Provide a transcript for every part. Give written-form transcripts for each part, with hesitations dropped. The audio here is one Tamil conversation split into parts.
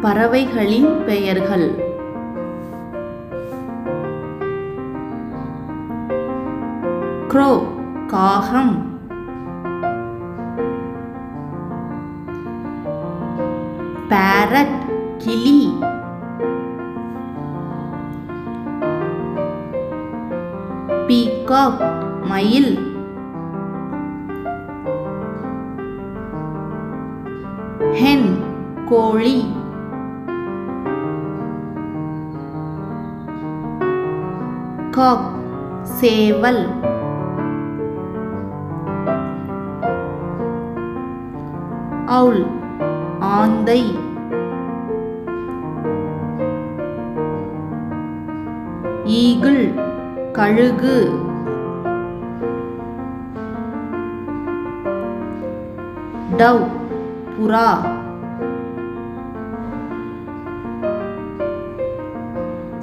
பறவைகளின் பெயர்கள். crow காகம். parrot கிளி. peacock மயில். hen கோழி. cock சேவல். owl ஆந்தை. eagle கழுகு. dove புறா.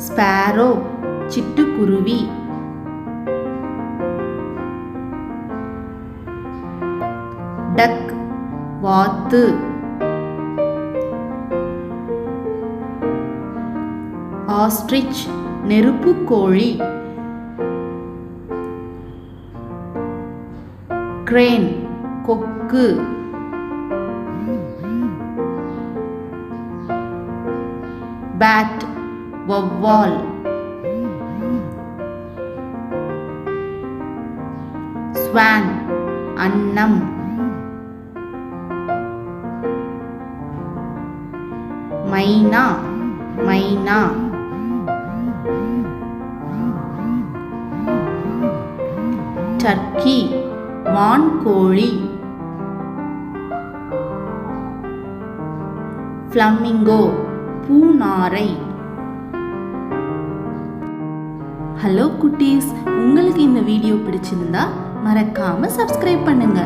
sparrow சிட்டுக்குருவி. duck வாத்து. ostrich நெருப்புக்கோழி. crane கொக்கு. bat வௌவால். swan அன்னம். மைனா மைனா. turkey வான்கோழி. flamingo பூநாரை. ஹலோ குட்டீஸ், உங்களுக்கு இந்த வீடியோ பிடிச்சிருந்தா மறக்காம சப்ஸ்கிரைப் பண்ணுங்க.